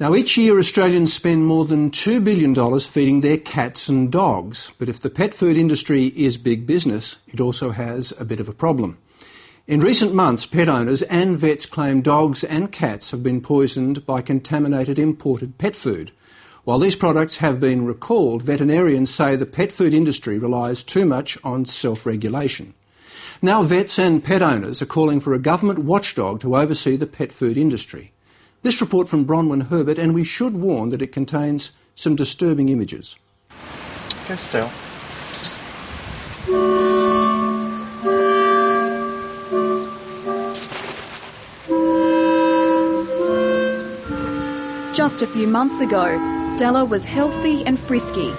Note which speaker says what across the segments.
Speaker 1: Now, each year Australians spend more than $2 billion feeding their cats and dogs. But if the pet food industry is big business, it also has a bit of a problem. In recent months, pet owners and vets claim dogs and cats have been poisoned by contaminated imported pet food. While these products have been recalled, veterinarians say the pet food industry relies too much on self-regulation. Now vets and pet owners are calling for a government watchdog to oversee the pet food industry. This report from Bronwyn Herbert, and we should warn that it contains some disturbing images.
Speaker 2: Go still.
Speaker 3: Just a few months ago, Stella was healthy and frisky.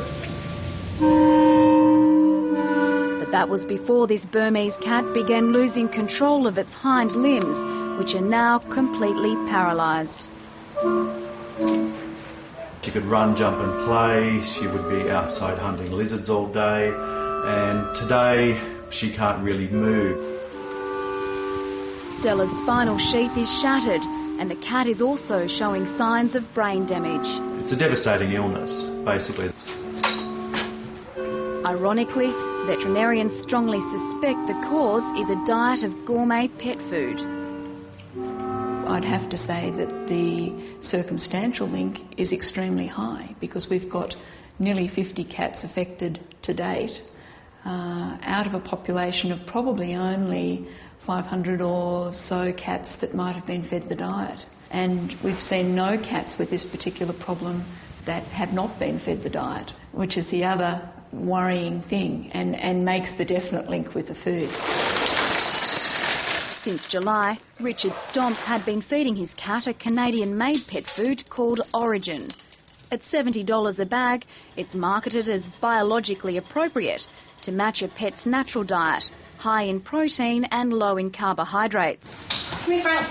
Speaker 3: But that was before this Burmese cat began losing control of its hind limbs, which are now completely paralysed.
Speaker 4: She could run, jump and play. She would be outside hunting lizards all day. And today, she can't really move.
Speaker 3: Stella's spinal sheath is shattered, and the cat is also showing signs of brain damage.
Speaker 4: It's a devastating illness, basically.
Speaker 3: Ironically, veterinarians strongly suspect the cause is a diet of gourmet pet food.
Speaker 5: I'd have to say that the circumstantial link is extremely high because we've got nearly 50 cats affected to date out of a population of probably only 500 or so cats that might have been fed the diet. And we've seen no cats with this particular problem that have not been fed the diet, which is the other worrying thing and makes the definite link with the food.
Speaker 3: Since July, Richard Stomps had been feeding his cat a Canadian-made pet food called Origin. At $70 a bag, it's marketed as biologically appropriate to match a pet's natural diet, high in protein and low in carbohydrates.
Speaker 6: Come here, Frank.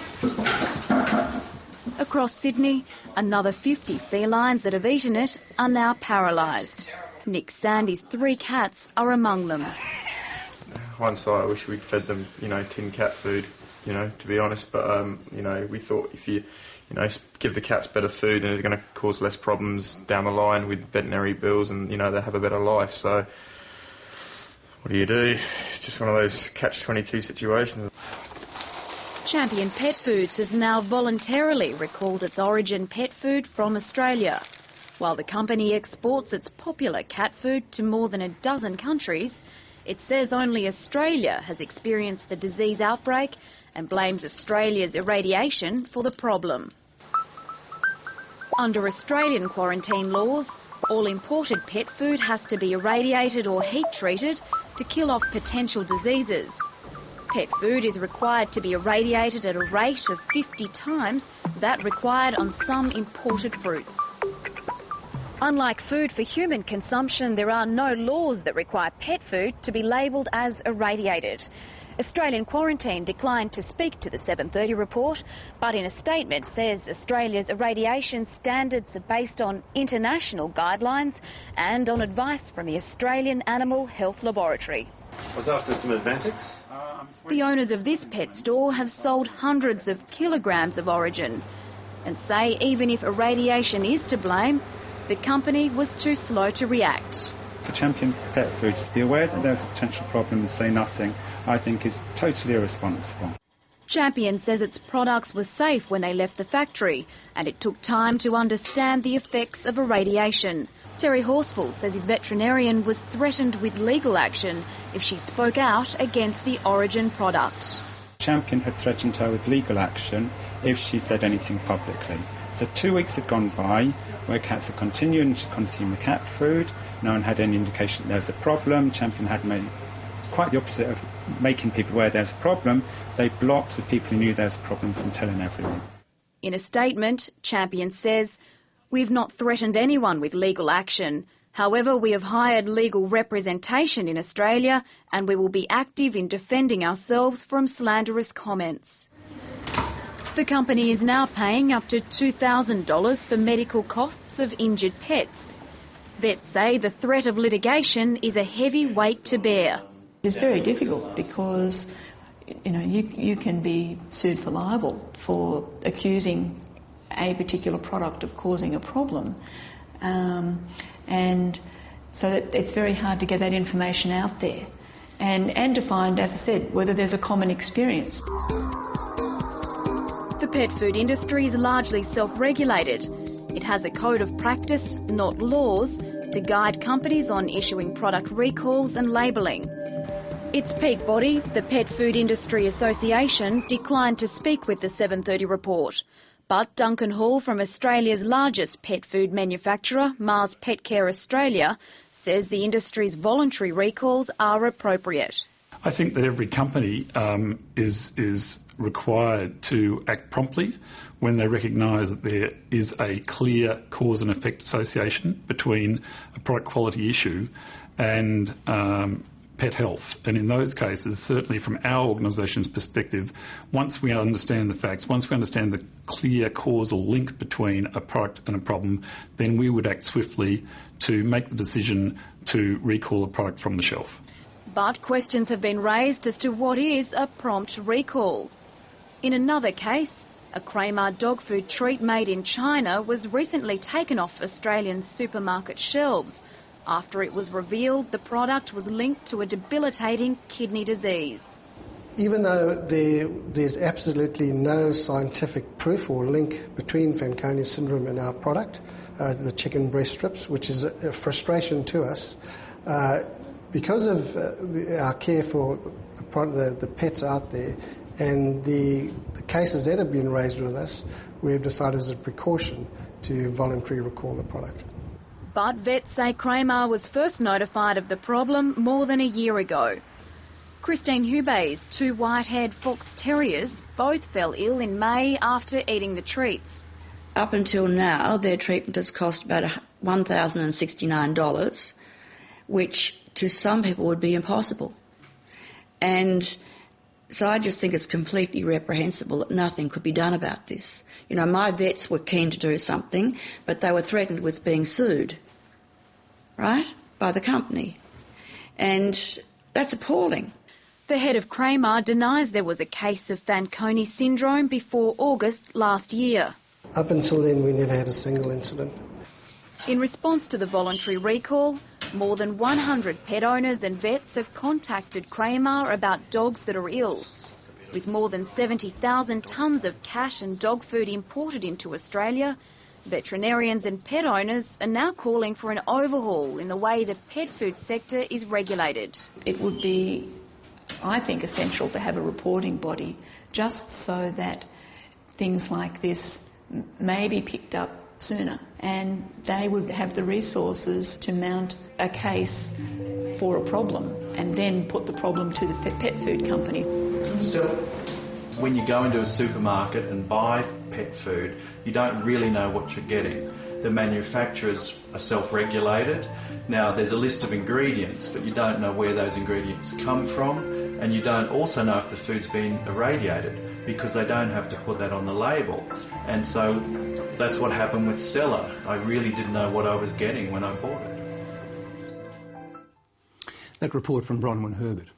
Speaker 3: Across Sydney, another 50 felines that have eaten it are now paralysed. Nick Sandy's 3 cats are among them.
Speaker 2: One side, I wish we'd fed them, tin cat food, to be honest. But, we thought if you, give the cats better food, then it's going to cause less problems down the line with veterinary bills and, they have a better life. So what do? It's just one of those catch-22 situations.
Speaker 3: Champion Pet Foods has now voluntarily recalled its Origin pet food from Australia. While the company exports its popular cat food to more than a dozen countries, it says only Australia has experienced the disease outbreak and blames Australia's irradiation for the problem. Under Australian quarantine laws, all imported pet food has to be irradiated or heat-treated to kill off potential diseases. Pet food is required to be irradiated at a rate of 50 times that required on some imported fruits. Unlike food for human consumption, there are no laws that require pet food to be labelled as irradiated. Australian Quarantine declined to speak to the 7:30 report, but in a statement says Australia's irradiation standards are based on international guidelines and on advice from the Australian Animal Health Laboratory.
Speaker 7: I was after some Advantix.
Speaker 3: The owners of this pet store have sold hundreds of kilograms of Origin and say even if irradiation is to blame, the company was too slow to react.
Speaker 8: For Champion Pet Foods to be aware that there's a potential problem and say nothing, I think is totally irresponsible.
Speaker 3: Champion says its products were safe when they left the factory and it took time to understand the effects of irradiation. Terry Horsfall says his veterinarian was threatened with legal action if she spoke out against the Origin product.
Speaker 8: Champion had threatened her with legal action if she said anything publicly. So 2 weeks had gone by where cats are continuing to consume the cat food. No one had any indication that there was a problem. Champion had made quite the opposite of making people aware there's a problem. They blocked the people who knew there's a problem from telling everyone.
Speaker 3: In a statement, Champion says, "We've not threatened anyone with legal action. However, we have hired legal representation in Australia and we will be active in defending ourselves from slanderous comments." The company is now paying up to $2,000 for medical costs of injured pets. Vets say the threat of litigation is a heavy weight to bear.
Speaker 5: It's very difficult because, you can be sued for libel for accusing a particular product of causing a problem. And so that it's very hard to get that information out there and to find, as I said, whether there's a common experience.
Speaker 3: The pet food industry is largely self-regulated. It has a code of practice, not laws, to guide companies on issuing product recalls and labelling. Its peak body, the Pet Food Industry Association, declined to speak with the 7:30 report. But Duncan Hall from Australia's largest pet food manufacturer, Mars Pet Care Australia, says the industry's voluntary recalls are appropriate.
Speaker 9: I think that every company is required to act promptly when they recognise that there is a clear cause and effect association between a product quality issue and pet health. And in those cases, certainly from our organisation's perspective, once we understand the facts, once we understand the clear causal link between a product and a problem, then we would act swiftly to make the decision to recall a product from the shelf.
Speaker 3: But questions have been raised as to what is a prompt recall. In another case, a Kramer dog food treat made in China was recently taken off Australian supermarket shelves after it was revealed the product was linked to a debilitating kidney disease.
Speaker 10: Even though there's absolutely no scientific proof or link between Fanconi syndrome and our product, the chicken breast strips, which is a frustration to us, because of our care for the pets out there and the cases that have been raised with us, we have decided as a precaution to voluntarily recall the product.
Speaker 3: But vets say Kramer was first notified of the problem more than a year ago. Christine Hubey's two white-haired fox terriers both fell ill in May after eating the treats.
Speaker 11: Up until now, their treatment has cost about $1,069, which to some people would be impossible. And so I just think it's completely reprehensible that nothing could be done about this. You know, my vets were keen to do something, but they were threatened with being sued, right, by the company. And that's appalling.
Speaker 3: The head of Kramer denies there was a case of Fanconi syndrome before August last year.
Speaker 10: Up until then, we never had a single incident.
Speaker 3: In response to the voluntary recall, more than 100 pet owners and vets have contacted Kramer about dogs that are ill. With more than 70,000 tonnes of cash and dog food imported into Australia, veterinarians and pet owners are now calling for an overhaul in the way the pet food sector is regulated.
Speaker 5: It would be, I think, essential to have a reporting body just so that things like this may be picked up sooner, and they would have the resources to mount a case for a problem and then put the problem to the pet food company.
Speaker 4: Still, when you go into a supermarket and buy pet food, you don't really know what you're getting. The manufacturers are self-regulated. Now, there's a list of ingredients, but you don't know where those ingredients come from, and you don't also know if the food's been irradiated, because they don't have to put that on the label. And so that's what happened with Stella. I really didn't know what I was getting when I bought it.
Speaker 1: That report from Bronwyn Herbert.